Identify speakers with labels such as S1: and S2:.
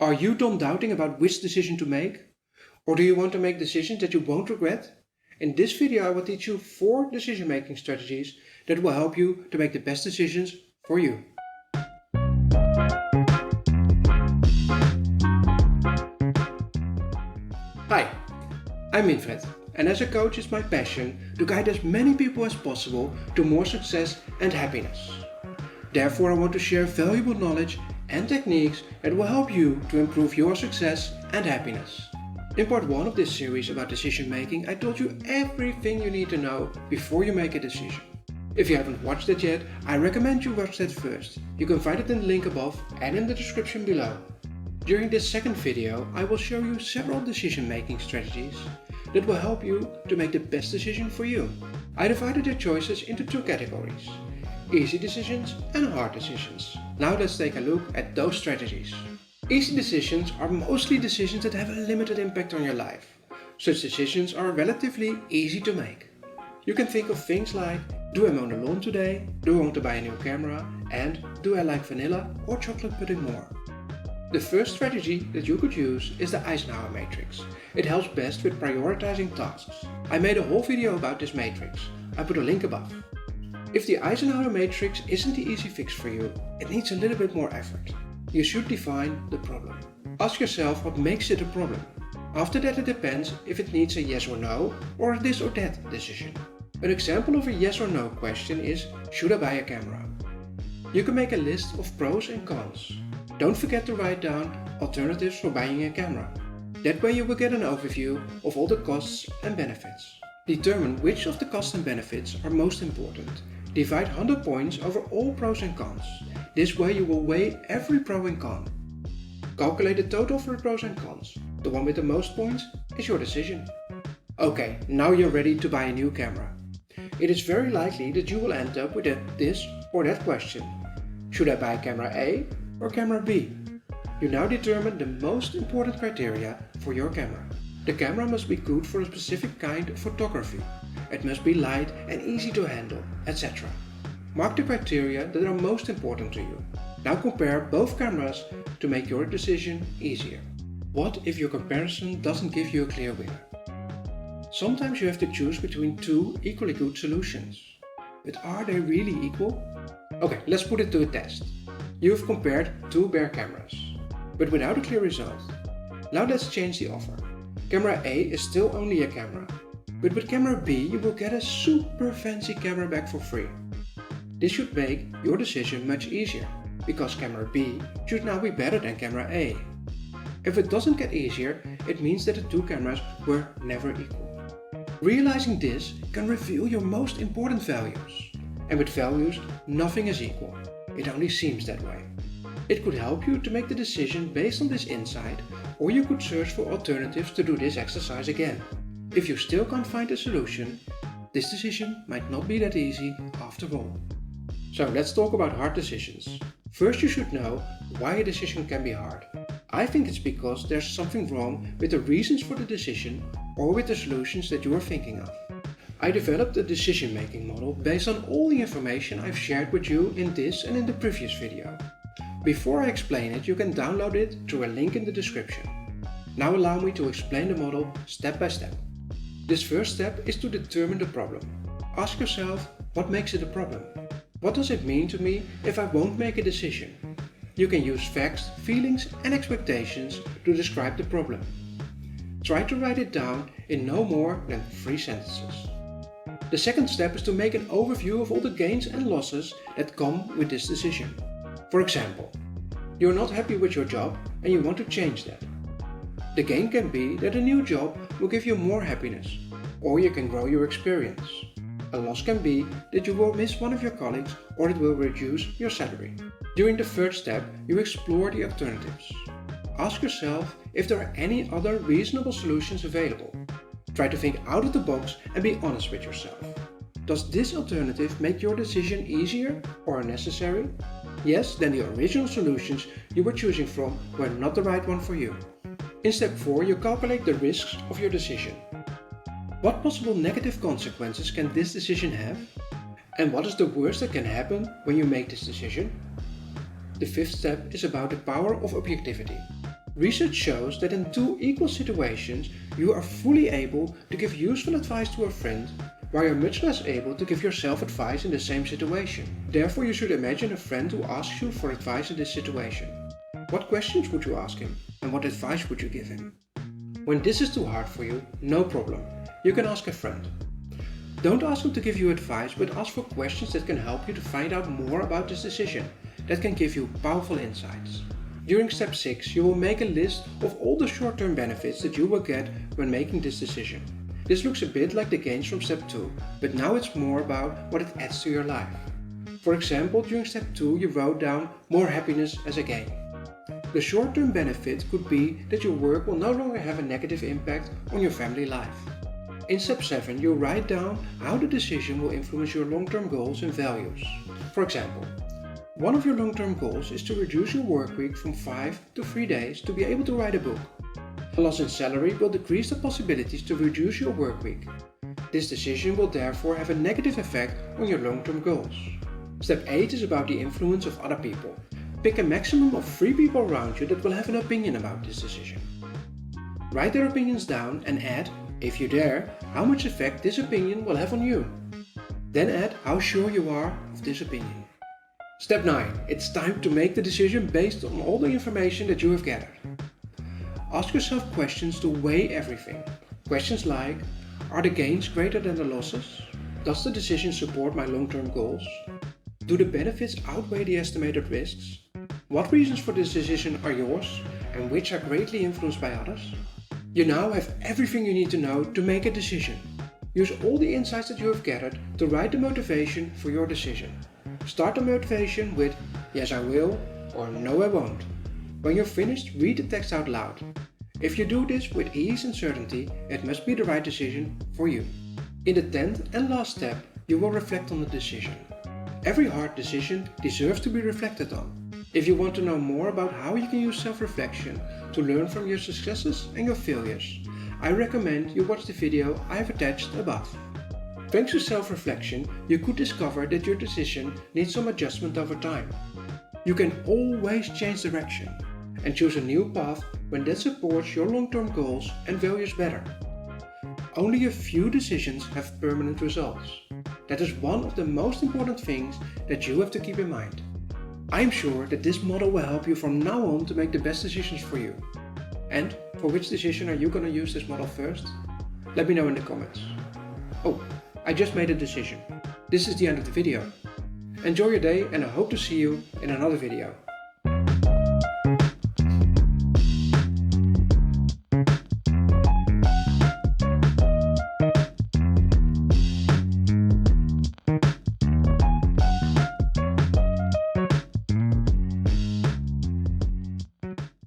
S1: Are you doubting about which decision to make? Or do you want to make decisions that you won't regret? In this video I will teach you 4 decision-making strategies that will help you to make the best decisions for you. Hi, I'm Winfred, and as a coach it's my passion to guide as many people as possible to more success and happiness. Therefore I want to share valuable knowledge and techniques that will help you to improve your success and happiness. In part 1 of this series about decision making, I told you everything you need to know before you make a decision. If you haven't watched it yet, I recommend you watch that first. You can find it in the link above and in the description below. During this second video, I will show you several decision making strategies that will help you to make the best decision for you. I divided your choices into 2 categories: easy decisions and hard decisions. Now let's take a look at those strategies. Easy decisions are mostly decisions that have a limited impact on your life. Such decisions are relatively easy to make. You can think of things like, do I mow the lawn today? Do I want to buy a new camera? And do I like vanilla or chocolate pudding more? The first strategy that you could use is the Eisenhower matrix. It helps best with prioritizing tasks. I made a whole video about this matrix. I put a link above. If the Eisenhower matrix isn't the easy fix for you, it needs a little bit more effort. You should define the problem. Ask yourself what makes it a problem. After that, it depends if it needs a yes or no or a this or that decision. An example of a yes or no question is, should I buy a camera? You can make a list of pros and cons. Don't forget to write down alternatives for buying a camera. That way you will get an overview of all the costs and benefits. Determine which of the costs and benefits are most important. Divide 100 points over all pros and cons. This way you will weigh every pro and con. Calculate the total for the pros and cons. The one with the most points is your decision. Okay, now you're ready to buy a new camera. It is very likely that you will end up with this or that question. Should I buy camera A or camera B? You now determine the most important criteria for your camera. The camera must be good for a specific kind of photography. It must be light and easy to handle, etc. Mark the criteria that are most important to you. Now compare both cameras to make your decision easier. What if your comparison doesn't give you a clear winner? Sometimes you have to choose between 2 equally good solutions. But are they really equal? Okay, let's put it to a test. You have compared 2 bare cameras, but without a clear result. Now let's change the offer. Camera A is still only a camera, but with camera B you will get a super fancy camera back for free. This should make your decision much easier, because camera B should now be better than camera A. If it doesn't get easier, it means that the 2 cameras were never equal. Realizing this can reveal your most important values. And with values, nothing is equal. It only seems that way. It could help you to make the decision based on this insight, or you could search for alternatives to do this exercise again. If you still can't find a solution, this decision might not be that easy after all. So let's talk about hard decisions. First, you should know why a decision can be hard. I think it's because there's something wrong with the reasons for the decision or with the solutions that you are thinking of. I developed a decision-making model based on all the information I've shared with you in this and in the previous video. Before I explain it, you can download it through a link in the description. Now allow me to explain the model step by step. This first step is to determine the problem. Ask yourself, what makes it a problem? What does it mean to me if I won't make a decision? You can use facts, feelings and expectations to describe the problem. Try to write it down in no more than 3 sentences. The second step is to make an overview of all the gains and losses that come with this decision. For example, you're not happy with your job and you want to change that. The gain can be that a new job will give you more happiness, or you can grow your experience. A loss can be that you will miss one of your colleagues or it will reduce your salary. During the third step, you explore the alternatives. Ask yourself if there are any other reasonable solutions available. Try to think out of the box and be honest with yourself. Does this alternative make your decision easier or unnecessary? Yes, then the original solutions you were choosing from were not the right one for you. In step 4, you calculate the risks of your decision. What possible negative consequences can this decision have? And what is the worst that can happen when you make this decision? The fifth step is about the power of objectivity. Research shows that in two equal situations, you are fully able to give useful advice to a friend, while you're much less able to give yourself advice in the same situation. Therefore, you should imagine a friend who asks you for advice in this situation. What questions would you ask him, and what advice would you give him? When this is too hard for you, no problem. You can ask a friend. Don't ask him to give you advice, but ask for questions that can help you to find out more about this decision, that can give you powerful insights. During step 6, you will make a list of all the short-term benefits that you will get when making this decision. This looks a bit like the gains from step 2, but now it's more about what it adds to your life. For example, during step 2 you wrote down more happiness as a gain. The short-term benefit could be that your work will no longer have a negative impact on your family life. In step 7 you write down how the decision will influence your long-term goals and values. For example, one of your long-term goals is to reduce your work week from 5 to 3 days to be able to write a book. A loss in salary will decrease the possibilities to reduce your work week. This decision will therefore have a negative effect on your long-term goals. Step 8 is about the influence of other people. Pick a maximum of 3 people around you that will have an opinion about this decision. Write their opinions down and add, if you dare, how much effect this opinion will have on you. Then add how sure you are of this opinion. Step 9. It's time to make the decision based on all the information that you have gathered. Ask yourself questions to weigh everything. Questions like, are the gains greater than the losses? Does the decision support my long-term goals? Do the benefits outweigh the estimated risks? What reasons for this decision are yours and which are greatly influenced by others? You now have everything you need to know to make a decision. Use all the insights that you have gathered to write the motivation for your decision. Start the motivation with yes I will or no I won't. When you're finished, read the text out loud. If you do this with ease and certainty, it must be the right decision for you. In the 10th and last step, you will reflect on the decision. Every hard decision deserves to be reflected on. If you want to know more about how you can use self-reflection to learn from your successes and your failures, I recommend you watch the video I have attached above. Thanks to self-reflection, you could discover that your decision needs some adjustment over time. You can always change direction and choose a new path when that supports your long-term goals and values better. Only a few decisions have permanent results. That is one of the most important things that you have to keep in mind. I am sure that this model will help you from now on to make the best decisions for you. And for which decision are you going to use this model first? Let me know in the comments. Oh, I just made a decision. This is the end of the video. Enjoy your day and I hope to see you in another video.